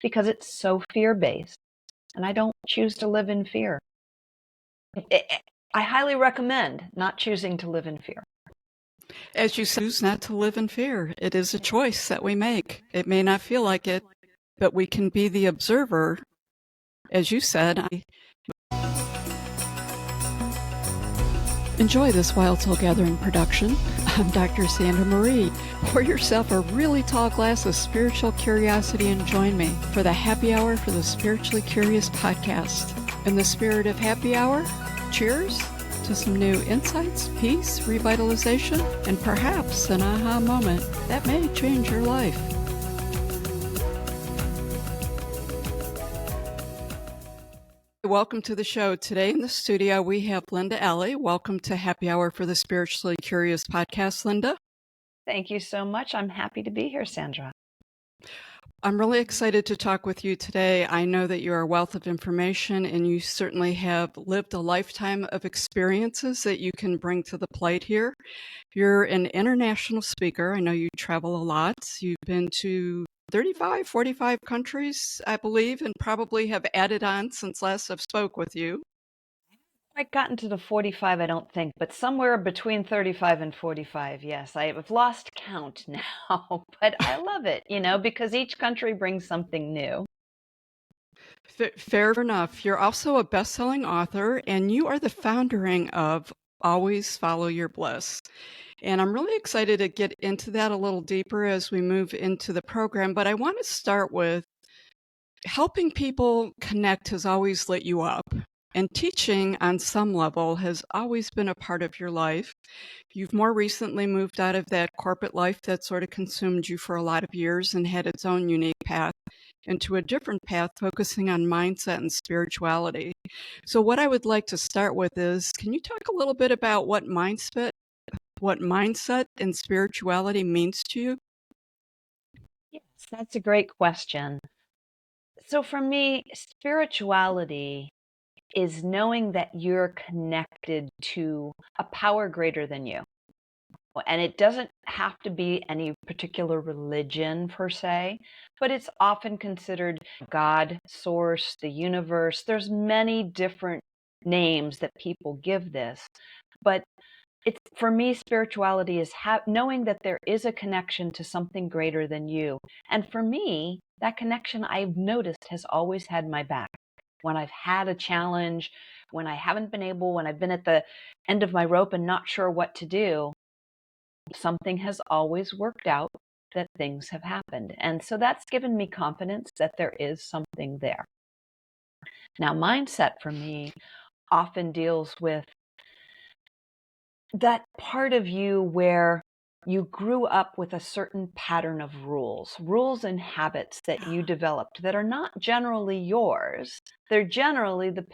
because it's so fear-based, and I don't choose to live in fear. I highly recommend not choosing to live in fear. As you choose not to live in fear, it is a choice that we make. It may not feel like it, but we can be the observer. As you said, enjoy this Wild Soul Gathering production. I'm Dr. Sandra Marie. Pour yourself a really tall glass of spiritual curiosity and join me for the Happy Hour for the Spiritually Curious podcast. In the spirit of happy hour, cheers to some new insights, peace, revitalization, and perhaps an aha moment that may change your life. Welcome to the show. Today in the studio, we have Linda Elie. Welcome to Happy Hour for the Spiritually Curious podcast, Linda. Thank you so much. I'm happy to be here, Sandra. I'm really excited to talk with you today. I know that you're a wealth of information and you certainly have lived a lifetime of experiences that you can bring to the plate here. You're an international speaker. I know you travel a lot. You've been to 35, 45 countries, I believe, and probably have added on since last I've spoke with you. I've gotten to the 45, I don't think, but somewhere between 35 and 45, yes. I've lost count now, but I love it, because each country brings something new. Fair enough. You're also a best-selling author, and you are the founder of Always Follow Your Bliss. And I'm really excited to get into that a little deeper as we move into the program. But I want to start with helping people connect has always lit you up. And teaching on some level has always been a part of your life. You've more recently moved out of that corporate life that sort of consumed you for a lot of years and had its own unique path into a different path focusing on mindset and spirituality. So what I would like to start with is, can you talk a little bit about what mindset and spirituality means to you? Yes, that's a great question. So for me, spirituality is knowing that you're connected to a power greater than you. And it doesn't have to be any particular religion per se, but it's often considered God, source, the universe. There's many different names that people give this, but it's, for me, spirituality is knowing that there is a connection to something greater than you. And for me, that connection, I've noticed, has always had my back. When I've had a challenge, when I haven't been able, when I've been at the end of my rope and not sure what to do, something has always worked out, that things have happened. And so that's given me confidence that there is something there. Now, mindset for me often deals with that part of you where you grew up with a certain pattern of rules and habits that you developed that are not generally yours. They're generally the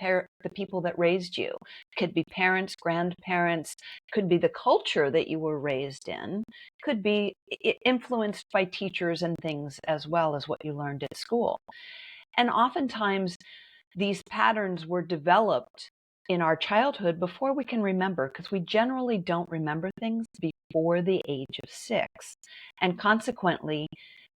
people that raised you. Could be parents, grandparents, could be the culture that you were raised in, could be influenced by teachers and things as well as what you learned at school. And oftentimes these patterns were developed in our childhood before we can remember, because we generally don't remember things before the age of 6. And consequently,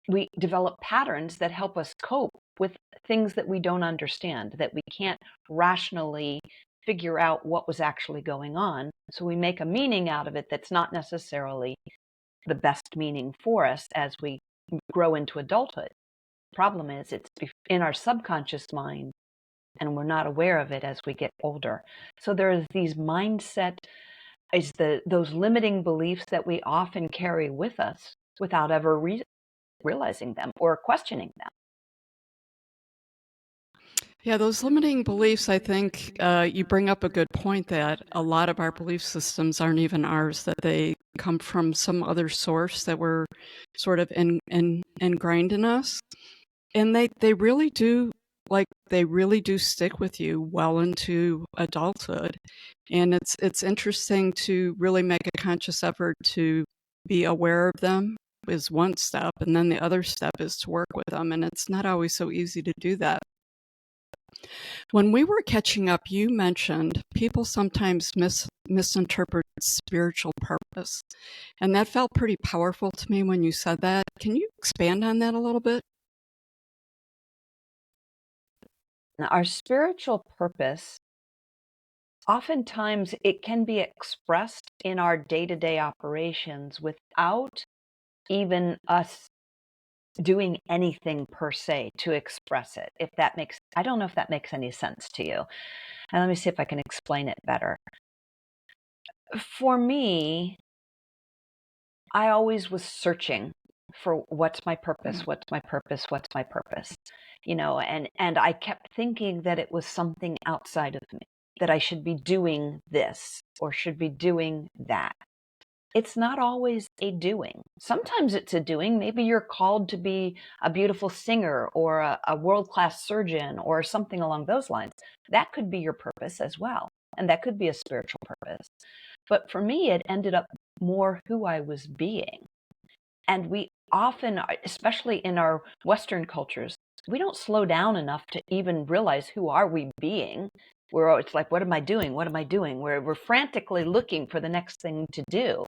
we develop patterns that help us cope with things that we don't understand, that we can't rationally figure out what was actually going on. So we make a meaning out of it that's not necessarily the best meaning for us as we grow into adulthood. The problem is it's in our subconscious mind, and we're not aware of it as we get older. So there's these those limiting beliefs that we often carry with us without ever realizing them or questioning them. Yeah, those limiting beliefs, I think you bring up a good point that a lot of our belief systems aren't even ours, that they come from some other source that were sort of ingrained in us. And they really do, they really do stick with you well into adulthood. And it's interesting to really make a conscious effort to be aware of them is one step, and then the other step is to work with them. And it's not always so easy to do that. When we were catching up, you mentioned people sometimes misinterpret spiritual purpose. And that felt pretty powerful to me when you said that. Can you expand on that a little bit? Our spiritual purpose, oftentimes it can be expressed in our day-to-day operations without even us doing anything per se to express it. If that makes, I don't know if that makes any sense to you. And let me see if I can explain it better. For me, I always was searching for what's my purpose, what's my purpose, what's my purpose, and I kept thinking that it was something outside of me, that I should be doing this or should be doing that. It's not always a doing. Sometimes it's a doing. Maybe you're called to be a beautiful singer or a world-class surgeon or something along those lines. That could be your purpose as well. And that could be a spiritual purpose. But for me, it ended up more who I was being. And we often, especially in our Western cultures, we don't slow down enough to even realize who are we being. It's like, what am I doing? What am I doing? We're frantically looking for the next thing to do.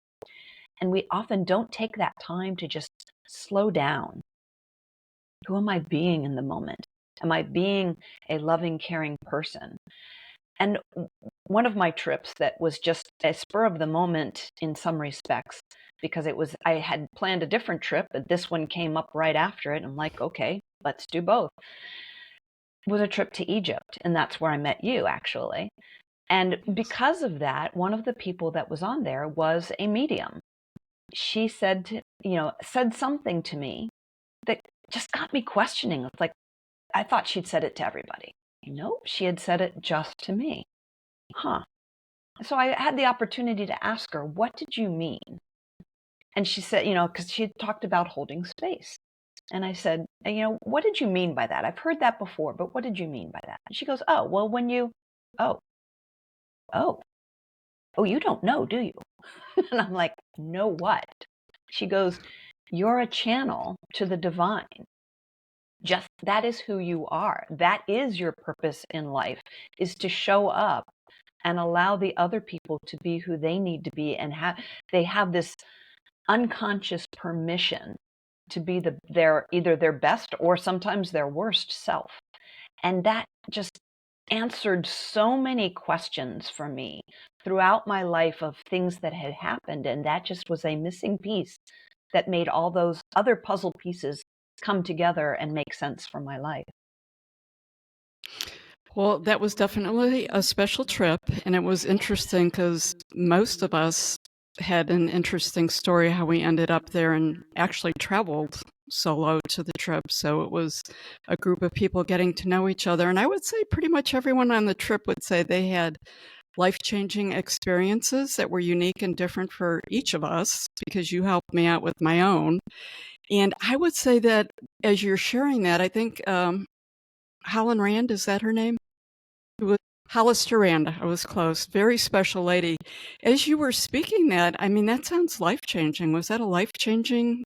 And we often don't take that time to just slow down. Who am I being in the moment? Am I being a loving, caring person? And one of my trips that was just a spur of the moment in some respects, because I had planned a different trip, but this one came up right after it. I'm like, okay, let's do both. It was a trip to Egypt, and that's where I met you, actually. And because of that, one of the people that was on there was a medium. She said something to me that just got me questioning. It's like, I thought she'd said it to everybody. Nope, she had said it just to me. Huh. So I had the opportunity to ask her, what did you mean? And she said, because she had talked about holding space. And I said, what did you mean by that? I've heard that before, but what did you mean by that? And she goes, oh, well, oh, oh, you don't know, do you? And I'm like, know what? She goes, you're a channel to the divine. Just that is who you are. That is your purpose in life, is to show up and allow the other people to be who they need to be, and they have this unconscious permission to be either their best or sometimes their worst self. And that just answered so many questions for me throughout my life of things that had happened. And that just was a missing piece that made all those other puzzle pieces come together and make sense for my life. Well, that was definitely a special trip, and it was interesting because most of us had an interesting story how we ended up there and actually traveled solo to the trip. So it was a group of people getting to know each other. And I would say pretty much everyone on the trip would say they had life-changing experiences that were unique and different for each of us, because you helped me out with my own. And I would say that as you're sharing that, I think Helen Rand, is that her name? Hollister Rand, I was close. Very special lady. As you were speaking that, I mean, that sounds life-changing. Was that a life-changing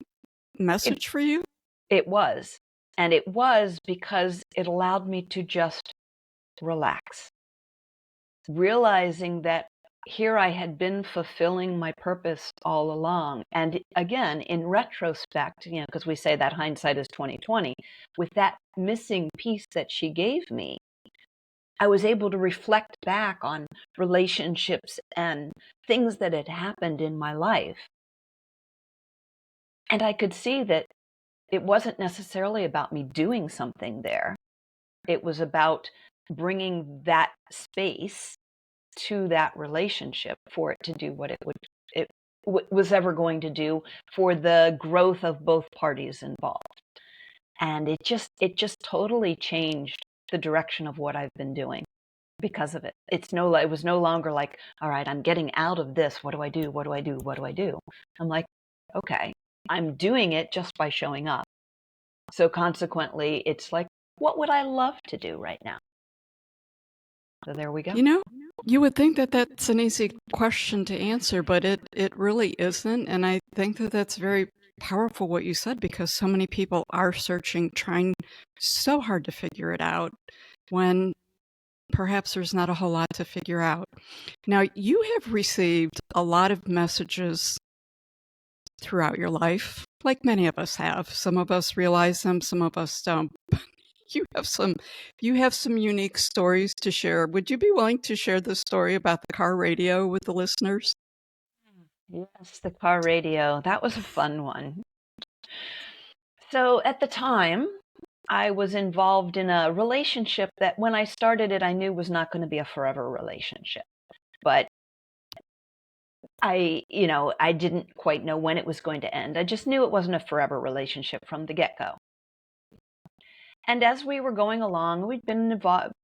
message for you? It was. And it was because it allowed me to just relax, realizing that here I had been fulfilling my purpose all along. And again, in retrospect, because we say that hindsight is 20/20, with that missing piece that she gave me, I was able to reflect back on relationships and things that had happened in my life. And I could see that it wasn't necessarily about me doing something there. It was about bringing that space to that relationship for it to do what it was ever going to do for the growth of both parties involved. And it just totally changed the direction of what I've been doing because of it. It was no longer like, all right, I'm getting out of this. What do I do? What do I do? What do I do? I'm like, okay, I'm doing it just by showing up. So consequently, it's like, what would I love to do right now? So there we go. You would think that that's an easy question to answer, but it really isn't. And I think that that's very powerful what you said, because so many people are searching, trying so hard to figure it out when perhaps there's not a whole lot to figure out. Now, you have received a lot of messages throughout your life, like many of us have. Some of us realize them, some of us don't. you have some unique stories to share. Would you be willing to share the story about the car radio with the listeners? Yes, the car radio. That was a fun one. So at the time, I was involved in a relationship that when I started it, I knew was not going to be a forever relationship. But I didn't quite know when it was going to end. I just knew it wasn't a forever relationship from the get-go. And as we were going along, we'd been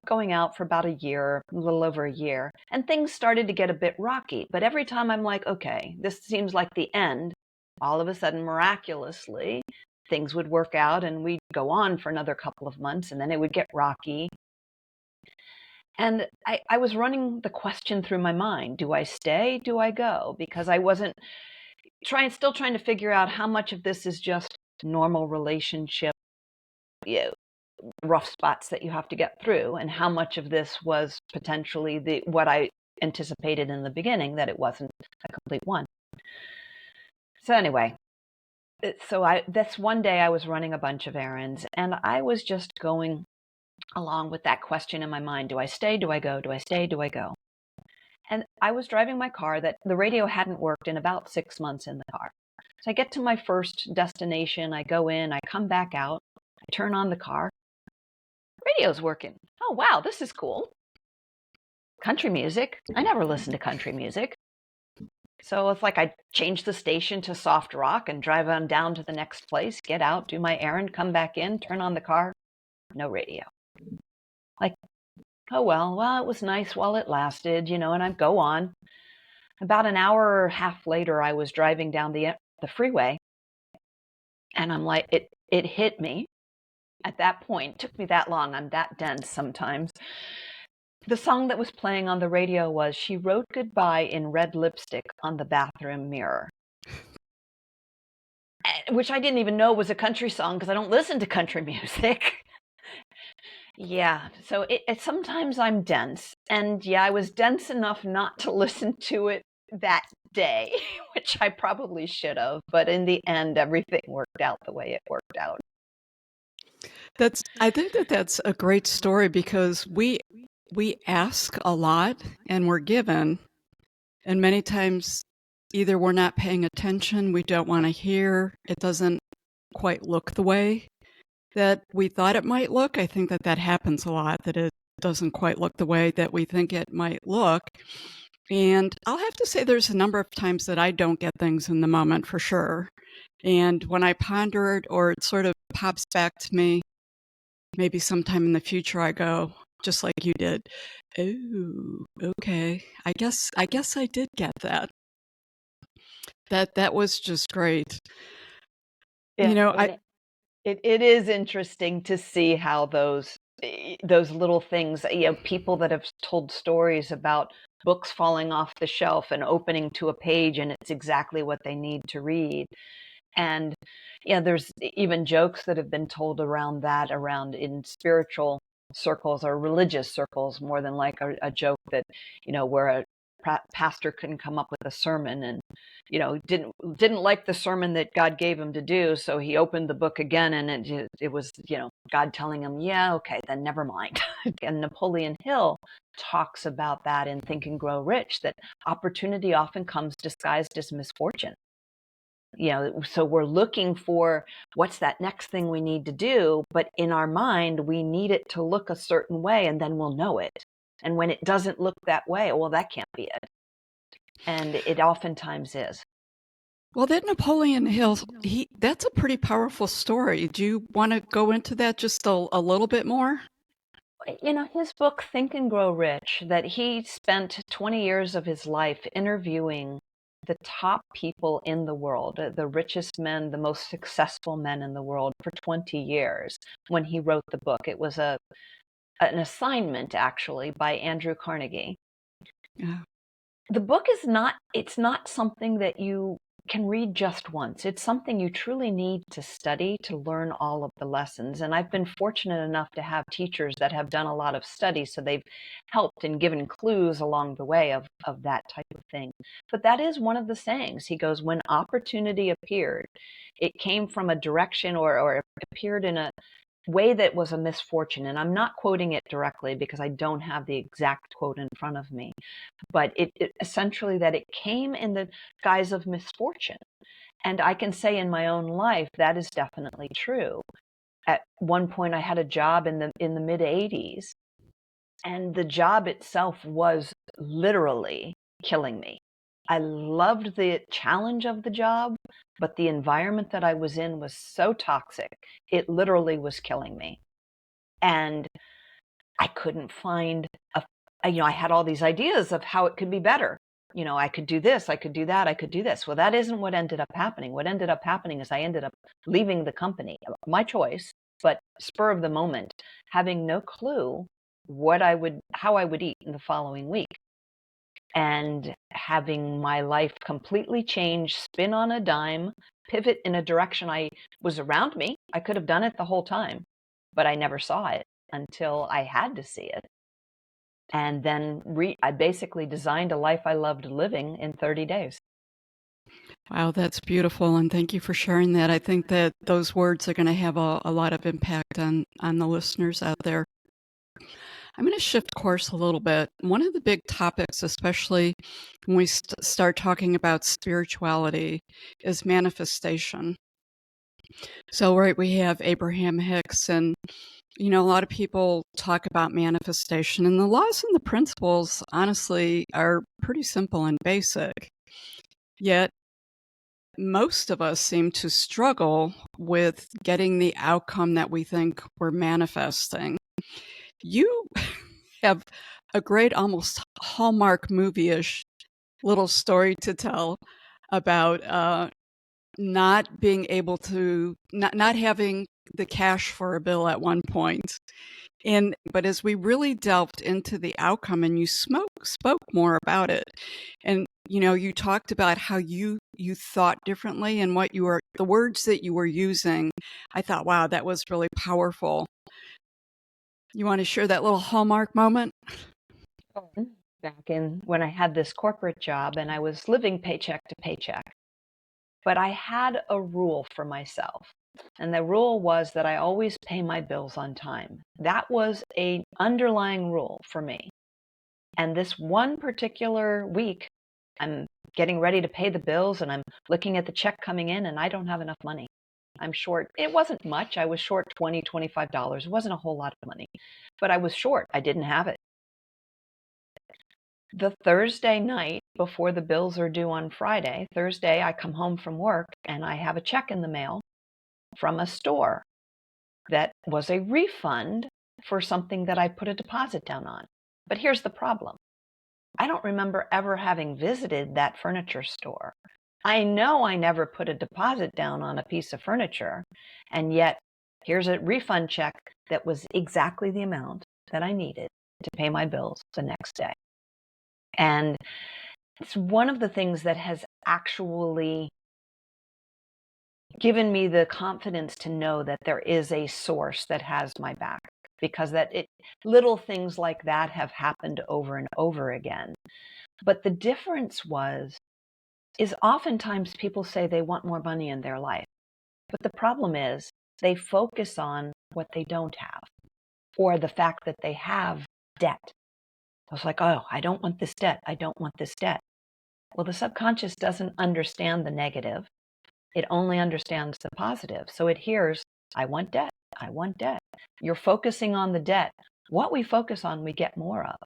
going out for about a year, a little over a year, and things started to get a bit rocky. But every time I'm like, okay, this seems like the end, all of a sudden, miraculously, things would work out and we'd go on for another couple of months and then it would get rocky. And I was running the question through my mind, do I stay? Do I go? Because I wasn't still trying to figure out how much of this is just normal relationship, rough spots that you have to get through, and how much of this was potentially what I anticipated in the beginning, that it wasn't a complete one. So anyway, that's one day I was running a bunch of errands and I was just going along with that question in my mind. Do I stay? Do I go? Do I stay? Do I go? And I was driving my car that the radio hadn't worked in about 6 months in the car. So I get to my first destination. I go in, I come back out, I turn on the car. Radio's working. Oh, wow, this is cool. Country music. I never listened to country music. So it's like I change the station to soft rock and drive on down to the next place, get out, do my errand, come back in, turn on the car. No radio. Like, oh, well, it was nice while it lasted, and I'd go on. About an hour or a half later, I was driving down the freeway, and I'm like, it hit me at that point. It took me that long. I'm that dense sometimes. The song that was playing on the radio was "She Wrote Goodbye in Red Lipstick on the Bathroom Mirror," which I didn't even know was a country song because I don't listen to country music. Yeah, so it sometimes I'm dense, and yeah, I was dense enough not to listen to it that day, which I probably should have, but in the end, everything worked out the way it worked out. I think that's a great story because we ask a lot and we're given, and many times either we're not paying attention, we don't want to hear, it doesn't quite look the way that we thought it might look. I think that happens a lot, that it doesn't quite look the way that we think it might look. And I'll have to say there's a number of times that I don't get things in the moment for sure. And when I ponder it or it sort of pops back to me, maybe sometime in the future I go, just like you did, oh, okay, I guess I did get that. That was just great. Yeah, it is interesting to see how those little things, people that have told stories about books falling off the shelf and opening to a page and it's exactly what they need to read. And there's even jokes that have been told around in spiritual circles or religious circles, more than like a joke that, where a pastor couldn't come up with a sermon and, didn't like the sermon that God gave him to do. So he opened the book again and it was, God telling him, yeah, okay, then never mind. And Napoleon Hill talks about that in Think and Grow Rich, that opportunity often comes disguised as misfortune. So we're looking for what's that next thing we need to do, but in our mind, we need it to look a certain way and then we'll know it. And when it doesn't look that way, well, that can't be it. And it oftentimes is. Well, that Napoleon Hill, that's a pretty powerful story. Do you want to go into that just a little bit more? His book, Think and Grow Rich, that he spent 20 years of his life interviewing the top people in the world, the richest men, the most successful men in the world for 20 years when he wrote the book. It was an assignment, actually, by Andrew Carnegie. Yeah. The book it's not something that you can read just once. It's something you truly need to study to learn all of the lessons. And I've been fortunate enough to have teachers that have done a lot of study, so they've helped and given clues along the way of that type of thing. But that is one of the sayings. He goes, when opportunity appeared, it came from a direction or it appeared in way that was a misfortune, and I'm not quoting it directly because I don't have the exact quote in front of me, but it essentially that it came in the guise of misfortune. And I can say in my own life that is definitely true. At one point, I had a job in the mid 80s, and the job itself was literally killing me. I loved the challenge of the job, but the environment that I was in was so toxic. It literally was killing me. And I couldn't find I had all these ideas of how it could be better. I could do this, I could do that, I could do this. Well, that isn't what ended up happening. What ended up happening is I ended up leaving the company, my choice, but spur of the moment, having no clue how I would eat in the following week, and having my life completely change, spin on a dime, pivot in a direction I was around me. I could have done it the whole time, but I never saw it until I had to see it. And then I basically designed a life I loved living in 30 days. Wow, that's beautiful, and thank you for sharing that. I think that those words are going to have a lot of impact on the listeners out there. I'm going to shift course a little bit. One of the big topics, especially when we start talking about spirituality, is manifestation. So, right, we have Abraham Hicks, and a lot of people talk about manifestation, and the laws and the principles, honestly, are pretty simple and basic. Yet, most of us seem to struggle with getting the outcome that we think we're manifesting. You have a great, almost Hallmark movie-ish little story to tell about not being able to, not having the cash for a bill at one point. But as we really delved into the outcome, and you spoke more about it, and you talked about how you thought differently and the words that you were using. I thought, wow, that was really powerful. You want to share that little Hallmark moment? Back in when I had this corporate job and I was living paycheck to paycheck, but I had a rule for myself. And the rule was that I always pay my bills on time. That was an underlying rule for me. And this one particular week, I'm getting ready to pay the bills and I'm looking at the check coming in and I don't have enough money. I'm short. It wasn't much. I was short $20, $25. It wasn't a whole lot of money, but I was short. I didn't have it. The Thursday night before the bills are due on Friday, Thursday, I come home from work and I have a check in the mail from a store that was a refund for something that I put a deposit down on. But here's the problem. I don't remember ever having visited that furniture store. I know I never put a deposit down on a piece of furniture, and yet here's a refund check that was exactly the amount that I needed to pay my bills the next day. And it's one of the things that has actually given me the confidence to know that there is a source that has my back, because little things like that have happened over and over again. But the difference is oftentimes people say they want more money in their life. But the problem is they focus on what they don't have, or the fact that they have debt. I was like, oh, I don't want this debt. I don't want this debt. Well, the subconscious doesn't understand the negative. It only understands the positive. So it hears, I want debt. I want debt. You're focusing on the debt. What we focus on, we get more of.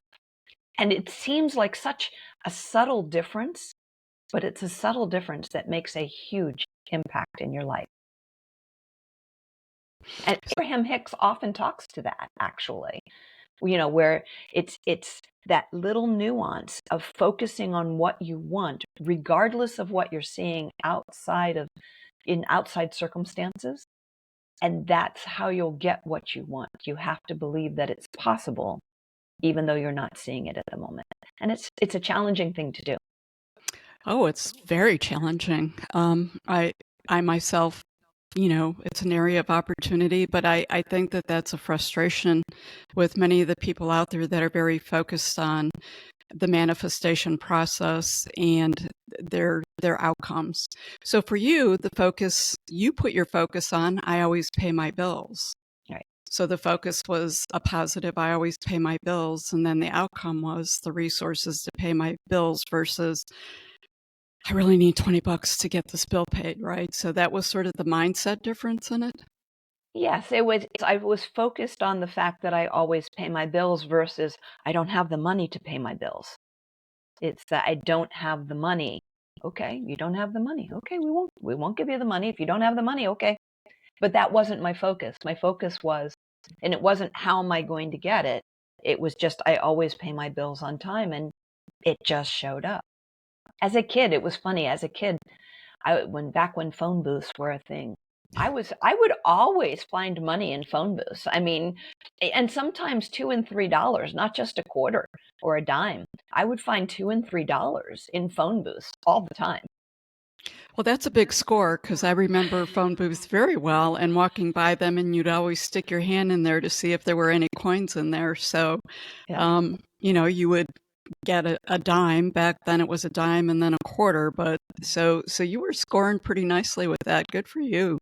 And it seems like such a subtle difference, but it's a subtle difference that makes a huge impact in your life. And Abraham Hicks often talks to that, actually, where it's that little nuance of focusing on what you want, regardless of what you're seeing in outside circumstances. And that's how you'll get what you want. You have to believe that it's possible, even though you're not seeing it at the moment. And it's a challenging thing to do. Oh, it's very challenging. I myself, it's an area of opportunity, but I think that that's a frustration with many of the people out there that are very focused on the manifestation process and their outcomes. So for you, you put your focus on, I always pay my bills. Right. So the focus was a positive, I always pay my bills. And then the outcome was the resources to pay my bills versus I really need $20 to get this bill paid, right? So that was sort of the mindset difference in it. Yes, I was focused on the fact that I always pay my bills versus I don't have the money to pay my bills. It's that I don't have the money. Okay, you don't have the money. Okay, we won't give you the money if you don't have the money. Okay. But that wasn't my focus. My focus was, and it wasn't how am I going to get it? It was just I always pay my bills on time, and it just showed up. As a kid, it was funny. As a kid, when phone booths were a thing, I would always find money in phone booths. I mean, and sometimes $2 and $3, not just a quarter or a dime. I would find $2 and $3 in phone booths all the time. Well, that's a big score because I remember phone booths very well and walking by them, and you'd always stick your hand in there to see if there were any coins in there. So, Yeah. you would get a dime. Back then it was a dime and then a quarter. But so you were scoring pretty nicely with that. Good for you.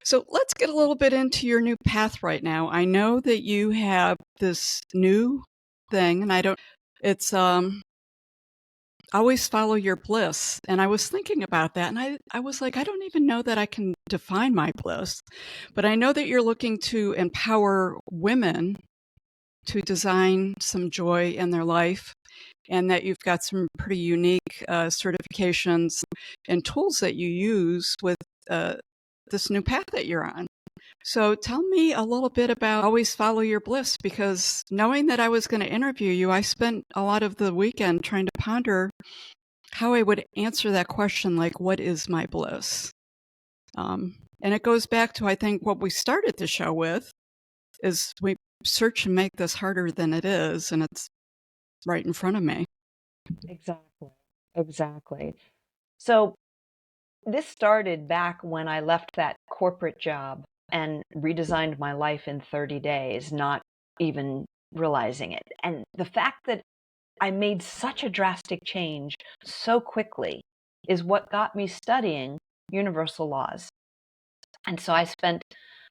So let's get a little bit into your new path right now. I know that you have this new thing, and it's always follow your bliss. And I was thinking about that, and I was like, I don't even know that I can define my bliss, but I know that you're looking to empower women to design some joy in their life, and that you've got some pretty unique certifications and tools that you use with this new path that you're on. So tell me a little bit about always follow your bliss, because knowing that I was going to interview you, I spent a lot of the weekend trying to ponder how I would answer that question, like, what is my bliss? And it goes back to, I think, what we started the show with, is we search and make this harder than it is, and it's right in front of me. Exactly. Exactly. So this started back when I left that corporate job and redesigned my life in 30 days, not even realizing it. And the fact that I made such a drastic change so quickly is what got me studying universal laws. And so I've spent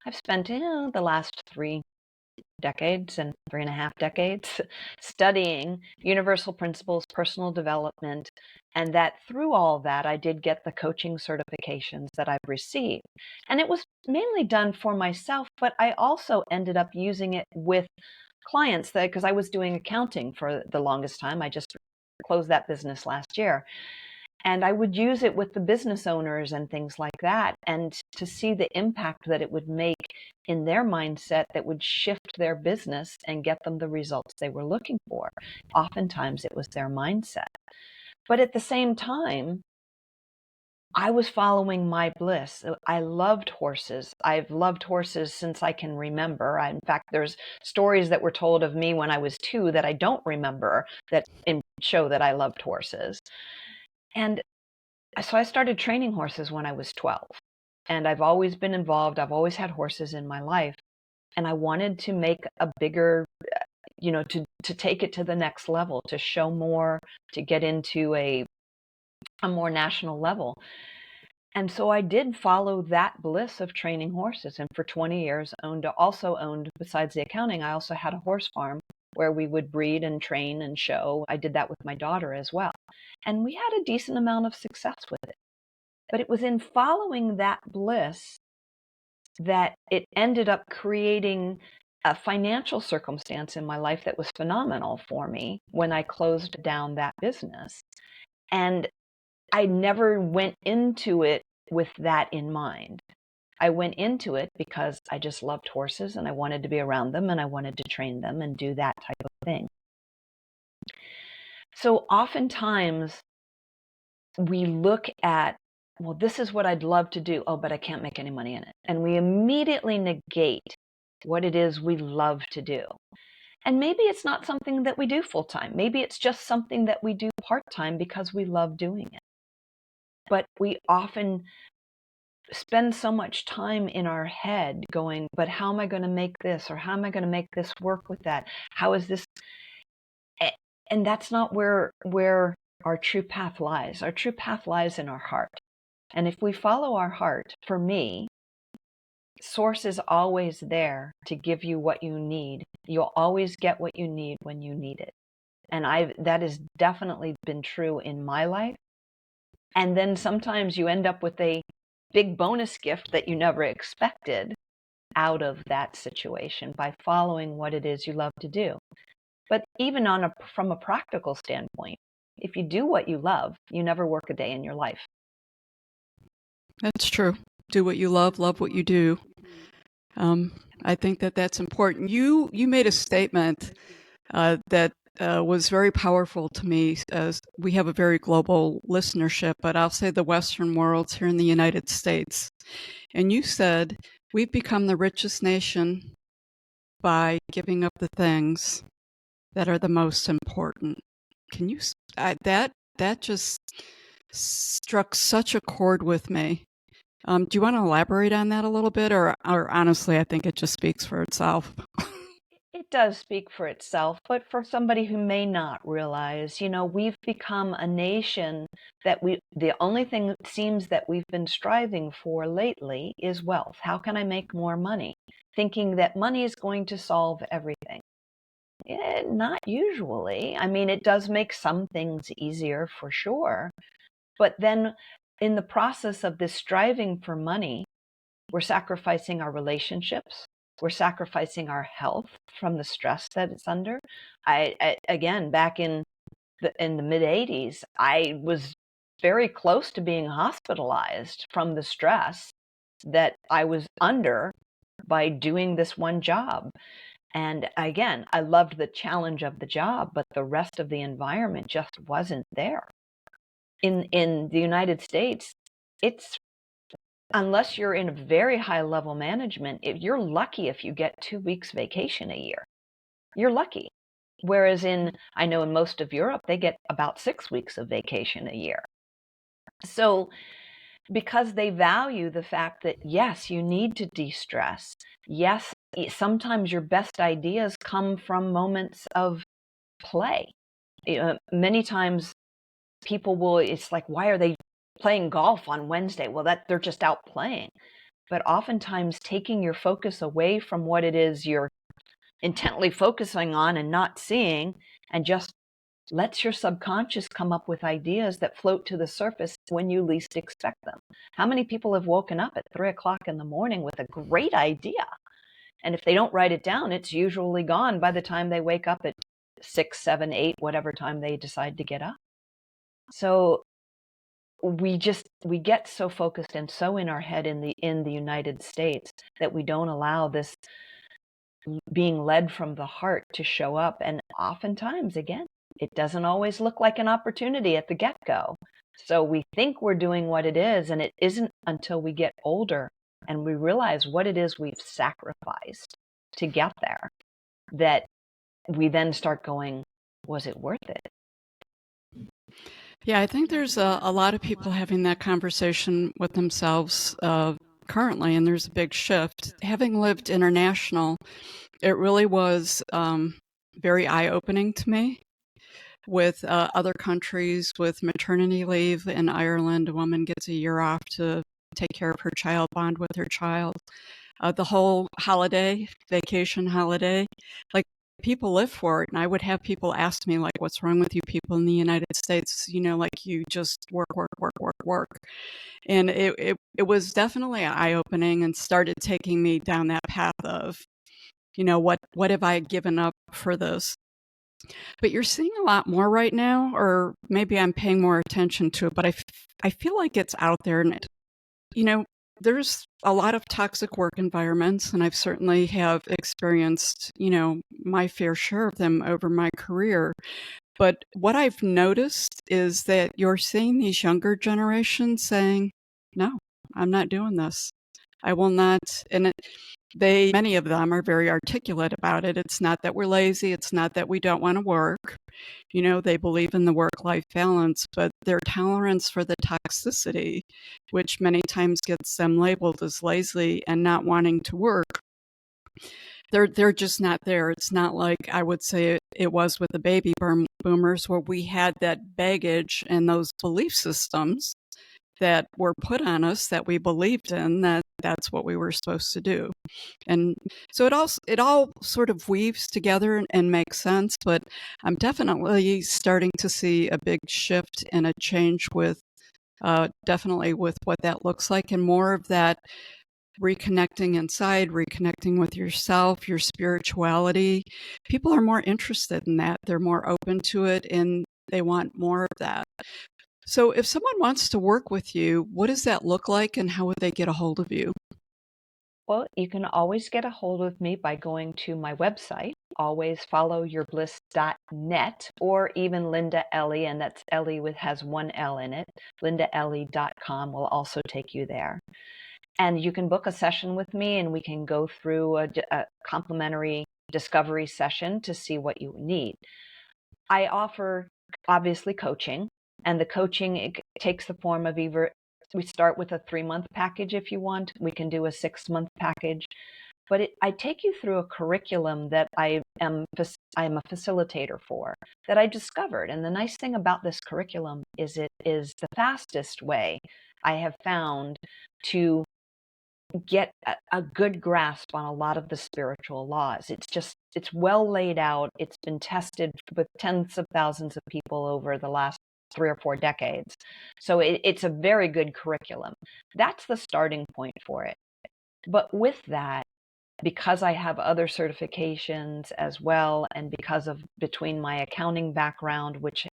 the last 3 decades and 3.5 decades studying universal principles, personal development, and that through all that, I did get the coaching certifications that I've received. And it was mainly done for myself, but I also ended up using it with clients because I was doing accounting for the longest time. I just closed that business last year. And I would use it with the business owners and things like that, and to see the impact that it would make in their mindset that would shift their business and get them the results they were looking for. Oftentimes it was their mindset. But at the same time, I was following my bliss. I loved horses. I've loved horses since I can remember. In fact, there's stories that were told of me when I was 2 that I don't remember that show that I loved horses. And so I started training horses when I was 12. And I've always been involved. I've always had horses in my life. And I wanted to make a bigger, to take it to the next level, to show more, to get into a more national level. And so I did follow that bliss of training horses. And for 20 years, also owned, besides the accounting, I also had a horse farm where we would breed and train and show. I did that with my daughter as well. And we had a decent amount of success with it. But it was in following that bliss that it ended up creating a financial circumstance in my life that was phenomenal for me when I closed down that business. And I never went into it with that in mind. I went into it because I just loved horses and I wanted to be around them and I wanted to train them and do that type of thing. So oftentimes we look at, well, this is what I'd love to do. Oh, but I can't make any money in it. And we immediately negate what it is we love to do. And maybe it's not something that we do full time. Maybe it's just something that we do part time because we love doing it. But we often spend so much time in our head going, but how am I going to make this? Or how am I going to make this work with that? How is this? And that's not where our true path lies. Our true path lies in our heart. And if we follow our heart, for me, Source is always there to give you what you need. You'll always get what you need when you need it. And that has definitely been true in my life. And then sometimes you end up with a big bonus gift that you never expected out of that situation by following what it is you love to do. But even from a practical standpoint, if you do what you love, you never work a day in your life. That's true. Do what you love what you do. I think that that's important. You made a statement that was very powerful to me. As we have a very global listenership, but I'll say the Western world's here in the United States. And you said, we've become the richest nation by giving up the things that are the most important. Can you, that just struck such a chord with me. Do you want to elaborate on that a little bit, or honestly, I think it just speaks for itself? It does speak for itself, but for somebody who may not realize, we've become a nation that the only thing it seems that we've been striving for lately is wealth. How can I make more money? Thinking that money is going to solve everything. Not usually. I mean, it does make some things easier for sure. But then in the process of this striving for money, we're sacrificing our relationships. We're sacrificing our health from the stress that it's under. Again, back in the mid 80s, I was very close to being hospitalized from the stress that I was under by doing this one job. And again, I loved the challenge of the job, but the rest of the environment just wasn't there. In the United States, it's unless you're in a very high level management, if you're lucky if you get 2 weeks vacation a year. You're lucky. Whereas I know in most of Europe, they get about 6 weeks of vacation a year. So because they value the fact that, yes, you need to de-stress. Yes, sometimes your best ideas come from moments of play. Many times people it's like, why are they playing golf on Wednesday? Well, they're just out playing. But oftentimes taking your focus away from what it is you're intently focusing on and not seeing, and just lets your subconscious come up with ideas that float to the surface when you least expect them. How many people have woken up at 3:00 in the morning with a great idea? And if they don't write it down, it's usually gone by the time they wake up at 6, 7, 8, whatever time they decide to get up. So we get so focused and so in our head in the United States that we don't allow this being led from the heart to show up. And oftentimes, again, it doesn't always look like an opportunity at the get-go. So we think we're doing what it is, and it isn't until we get older and we realize what it is we've sacrificed to get there that we then start going, was it worth it? Yeah, I think there's a lot of people having that conversation with themselves currently, and there's a big shift. Having lived international, it really was very eye-opening to me. With other countries, with maternity leave in Ireland, a woman gets a year off to take care of her child, bond with her child. The whole vacation holiday, like people live for it. And I would have people ask me, like, what's wrong with you people in the United States? Like you just work. And it was definitely eye-opening and started taking me down that path of, what have I given up for this? But you're seeing a lot more right now, or maybe I'm paying more attention to it, but I feel like it's out there. And, there's a lot of toxic work environments, and I've certainly have experienced, my fair share of them over my career. But what I've noticed is that you're seeing these younger generations saying, no, I'm not doing this. I will not. And many of them are very articulate about it. It's not that we're lazy. It's not that we don't want to work. They believe in the work-life balance, but their tolerance for the toxicity, which many times gets them labeled as lazy and not wanting to work, they're just not there. It's not like I would say it was with the baby boomers, where we had that baggage and those belief systems that were put on us that we believed in, that's what we were supposed to do. And so it all sort of weaves together and makes sense, but I'm definitely starting to see a big shift and a change with definitely with what that looks like, and more of that reconnecting inside, reconnecting with yourself, your spirituality. People are more interested in that. They're more open to it, and they want more of that. So if someone wants to work with you, what does that look like, and how would they get a hold of you? Well, you can always get a hold of me by going to my website, alwaysfollowyourbliss.net, or even Linda Elie, and that's Elie has one L in it. LindaElie.com will also take you there. And you can book a session with me, and we can go through a complimentary discovery session to see what you need. I offer, obviously, coaching, and the coaching, it takes the form of either we start with a 3-month package if you want. We can do a 6-month package. But I take you through a curriculum that I am a facilitator for, that I discovered. And the nice thing about this curriculum is it is the fastest way I have found to get a good grasp on a lot of the spiritual laws. It's well laid out. It's been tested with tens of thousands of people over the last 3 or 4 decades. So it's a very good curriculum. That's the starting point for it. But with that, because I have other certifications as well, and because of between my accounting background, which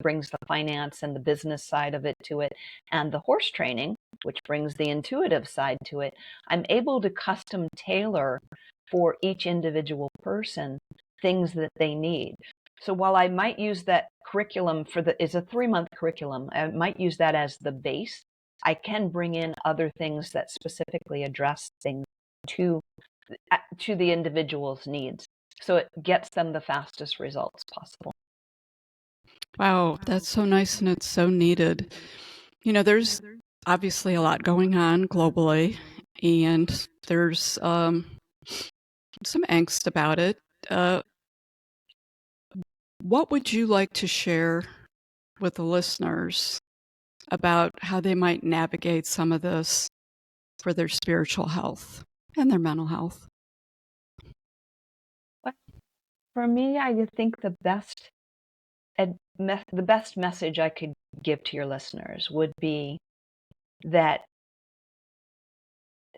brings the finance and the business side of it to it, and the horse training, which brings the intuitive side to it, I'm able to custom tailor for each individual person things that they need. So while I might use that curriculum is a 3-month curriculum, I might use that as the base, I can bring in other things that specifically address things to the individual's needs. So it gets them the fastest results possible. Wow, that's so nice, and it's so needed. There's obviously a lot going on globally, and there's some angst about it. What would you like to share with the listeners about how they might navigate some of this for their spiritual health and their mental health? But for me, I think the best message I could give to your listeners would be that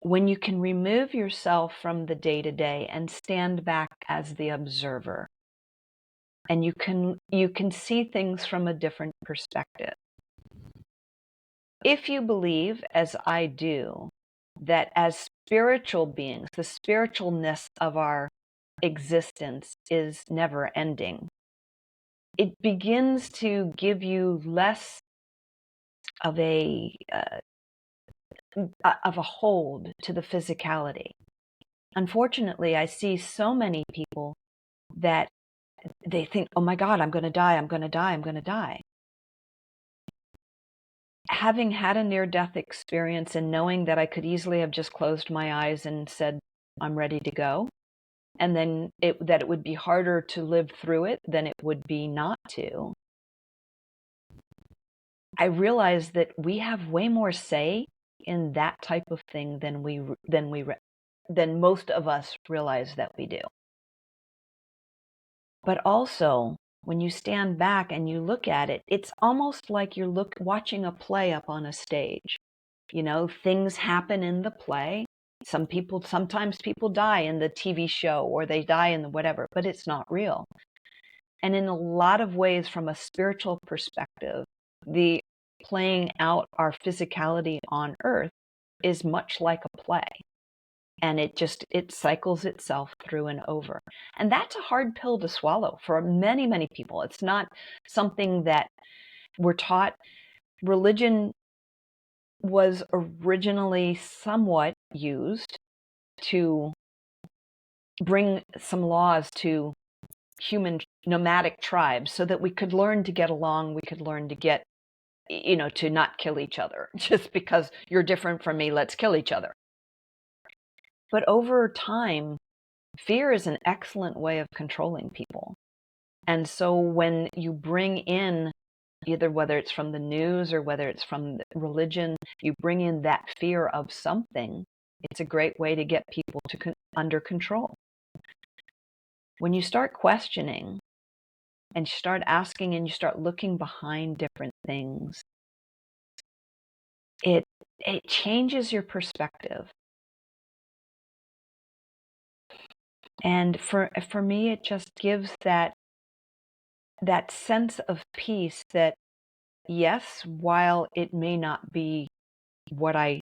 when you can remove yourself from the day-to-day and stand back as the observer, and you can see things from a different perspective. If you believe, as I do, that as spiritual beings, the spiritualness of our existence is never ending, it begins to give you less of a hold to the physicality. Unfortunately, I see so many people that they think, oh my God, I'm going to die, I'm going to die, I'm going to die. Having had a near-death experience and knowing that I could easily have just closed my eyes and said, I'm ready to go, and then that it would be harder to live through it than it would be not to, I realized that we have way more say in that type of thing than most of us realize that we do. But also, when you stand back and you look at it, it's almost like you're watching a play up on a stage. Things happen in the play. Sometimes people die in the TV show, or they die in the whatever, but it's not real. And in a lot of ways, from a spiritual perspective, the playing out our physicality on earth is much like a play. And it cycles itself through and over. And that's a hard pill to swallow for many, many people. It's not something that we're taught. Religion was originally somewhat used to bring some laws to human nomadic tribes so that we could learn to get along, we could learn to get, to not kill each other. Just because you're different from me, let's kill each other. But over time, fear is an excellent way of controlling people. And so when you bring in either whether it's from the news or whether it's from religion, you bring in that fear of something, it's a great way to get people to under control. When you start questioning and you start asking and you start looking behind different things, it changes your perspective. And for me, it just gives that sense of peace that, yes, while it may not be what I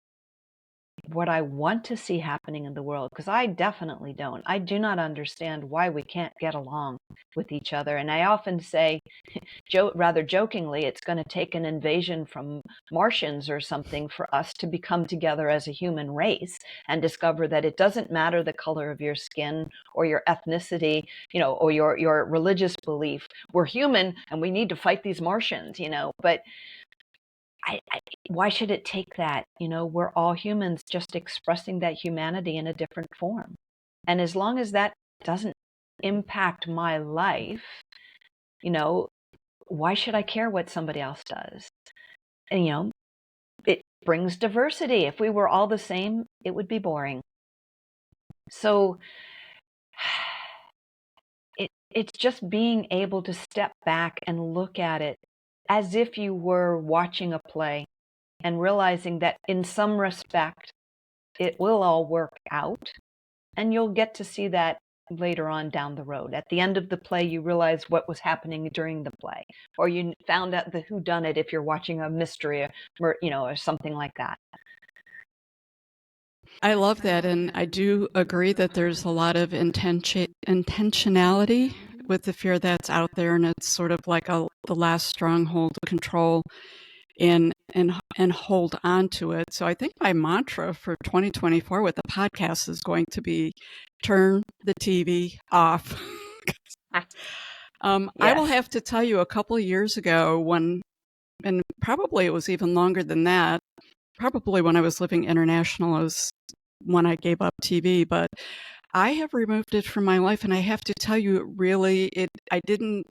want to see happening in the world, because I definitely don't. I do not understand why we can't get along with each other. And I often say, rather jokingly, it's going to take an invasion from Martians or something for us to become together as a human race and discover that it doesn't matter the color of your skin or your ethnicity, or your religious belief. We're human and we need to fight these Martians, but why should it take that? We're all humans just expressing that humanity in a different form. And as long as that doesn't impact my life, why should I care what somebody else does? And, it brings diversity. If we were all the same, it would be boring. So it's just being able to step back and look at it as if you were watching a play and realizing that in some respect, it will all work out. And you'll get to see that later on down the road. At the end of the play, you realize what was happening during the play, or you found out the whodunit if you're watching a mystery, or something like that. I love that, and I do agree that there's a lot of intentionality with the fear that's out there, and it's sort of like the last stronghold to control and hold on to it. So I think my mantra for 2024 with the podcast is going to be turn the TV off. Yes. I will have to tell you, a couple of years ago, and probably it was even longer than that, probably when I was living international is when I gave up TV, but I have removed it from my life, and I have to tell you,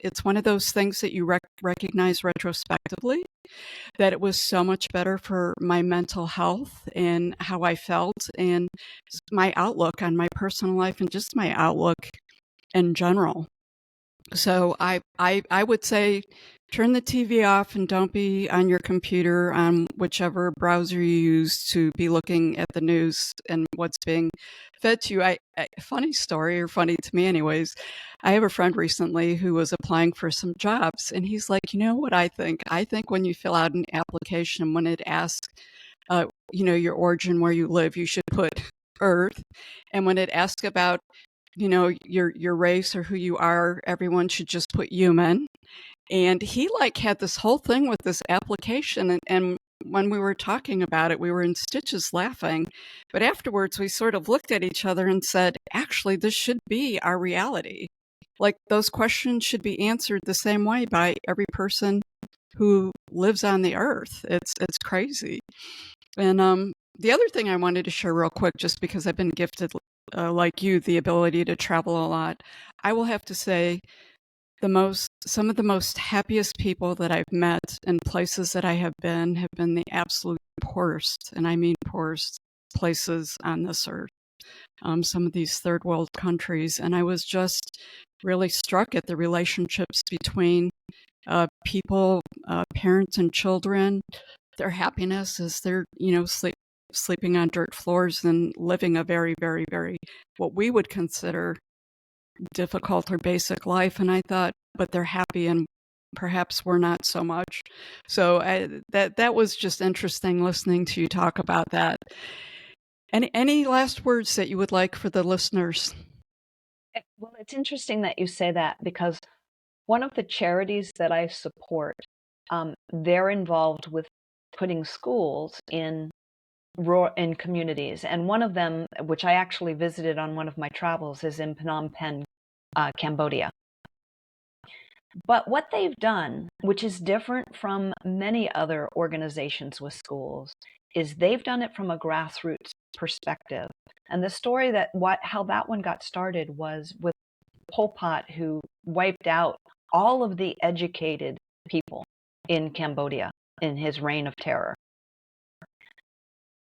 it's one of those things that you recognize retrospectively, that it was so much better for my mental health and how I felt and my outlook on my personal life and just my outlook in general. So I would say turn the TV off and don't be on your computer on whichever browser you use to be looking at the news and what's being fed to you. Funny story, or funny to me anyways, I have a friend recently who was applying for some jobs, and he's like, you know what I think? I think when you fill out an application, when it asks, your origin, where you live, you should put Earth. And when it asks about your race or who you are, everyone should just put human. And he had this whole thing with this application. And when we were talking about it, we were in stitches laughing. But afterwards, we sort of looked at each other and said, actually, this should be our reality. Like, those questions should be answered the same way by every person who lives on the earth. It's crazy. And the other thing I wanted to share real quick, just because I've been gifted, like you, the ability to travel a lot, I will have to say some of the most happiest people that I've met in places that I have been the absolute poorest, and I mean poorest places on this earth. Some of these third world countries, and I was just really struck at the relationships between people, parents and children. Their happiness is they're sleeping on dirt floors and living a very, very, very, what we would consider difficult or basic life. And I thought, but they're happy, and perhaps we're not so much. So that was just interesting listening to you talk about that. Any last words that you would like for the listeners? Well, it's interesting that you say that, because one of the charities that I support, they're involved with putting schools in communities. And one of them, which I actually visited on one of my travels, is in Phnom Penh, Cambodia. But what they've done, which is different from many other organizations with schools, is they've done it from a grassroots perspective. And the story how that one got started was with Pol Pot, who wiped out all of the educated people in Cambodia in his reign of terror,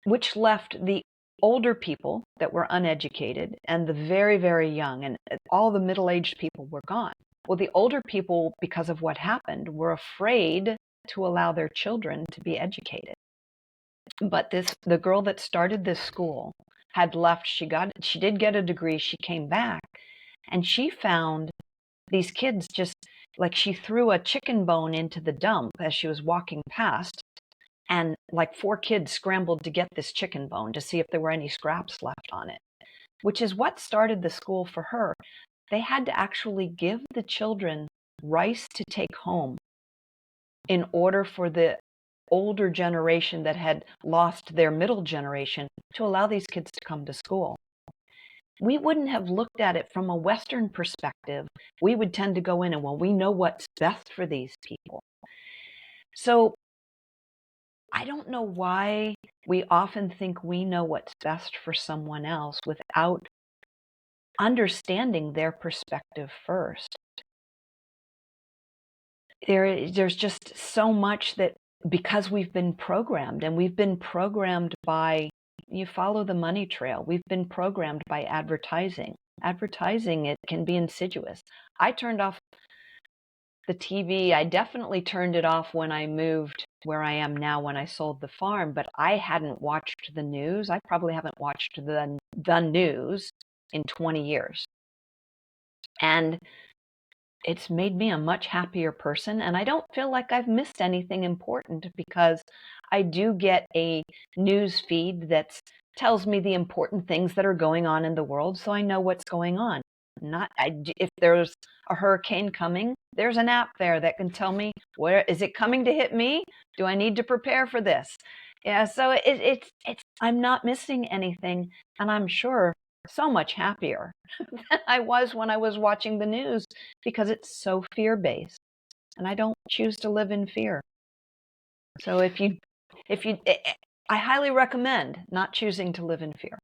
which left the older people that were uneducated and the very, very young, and all the middle-aged people were gone. Well, the older people, because of what happened, were afraid to allow their children to be educated. But the girl that started this school had left. She did get a degree. She came back, and she found these kids just like, she threw a chicken bone into the dump as she was walking past, and like 4 kids scrambled to get this chicken bone to see if there were any scraps left on it, which is what started the school for her. They had to actually give the children rice to take home in order for the older generation that had lost their middle generation to allow these kids to come to school. We wouldn't have looked at it from a Western perspective. We would tend to go in and, well, we know what's best for these people. So I don't know why we often think we know what's best for someone else without understanding their perspective first. There's just so much that, because we've been programmed, and we've been programmed by, you follow the money trail. We've been programmed by advertising. Advertising, it can be insidious. I turned off the TV. I definitely turned it off when I moved where I am now, when I sold the farm, but I hadn't watched the news. I probably haven't watched the news in 20 years. And it's made me a much happier person, and I don't feel like I've missed anything important, because I do get a news feed that tells me the important things that are going on in the world, so I know what's going on. If there's a hurricane coming, there's an app there that can tell me, where is it coming to hit me? Do I need to prepare for this? Yeah, so I'm not missing anything, and I'm sure so much happier than I was when I was watching the news, because it's so fear-based, and I don't choose to live in fear. So I highly recommend not choosing to live in fear.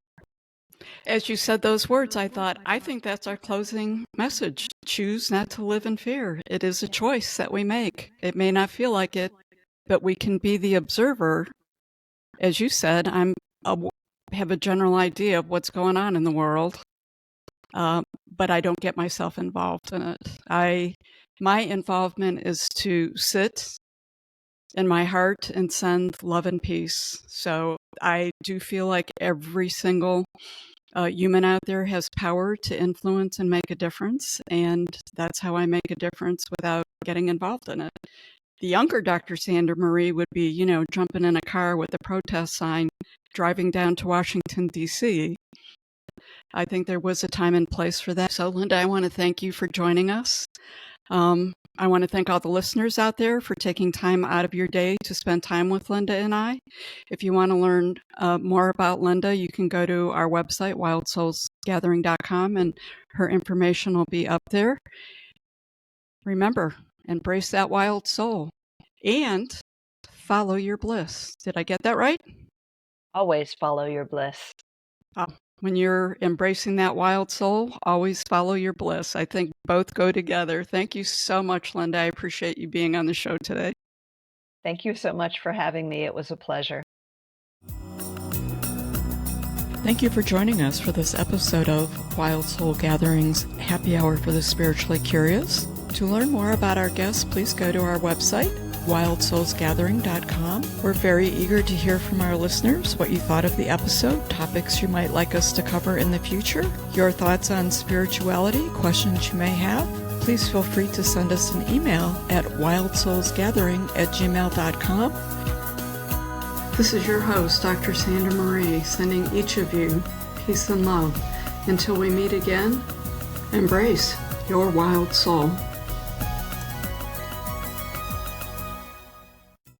As you said those words, I thought, I think that's our closing message. Choose not to live in fear. It is a choice that we make. It may not feel like it, but we can be the observer. As you said, have a general idea of what's going on in the world, but I don't get myself involved in it. My involvement is to sit in my heart and send love and peace. So I do feel like every single human out there has power to influence and make a difference, and that's how I make a difference without getting involved in it. The younger Dr. Sandra Marie would be, jumping in a car with a protest sign, driving down to Washington, D.C. I think there was a time and place for that. So, Linda, I want to thank you for joining us. I want to thank all the listeners out there for taking time out of your day to spend time with Linda and I. If you want to learn more about Linda, you can go to our website, wildsoulsgathering.com, and her information will be up there. Remember, embrace that wild soul and follow your bliss. Did I get that right? Always follow your bliss. When you're embracing that wild soul, always follow your bliss. I think both go together. Thank you so much, Linda. I appreciate you being on the show today. Thank you so much for having me. It was a pleasure. Thank you for joining us for this episode of Wild Soul Gatherings Happy Hour for the Spiritually Curious. To learn more about our guests, please go to our website, wildsoulsgathering.com. We're very eager to hear from our listeners what you thought of the episode, topics you might like us to cover in the future, your thoughts on spirituality, questions you may have. Please feel free to send us an email at wildsoulsgathering@gmail.com. This is your host, Dr. Sandra Marie, sending each of you peace and love. Until we meet again, embrace your wild soul.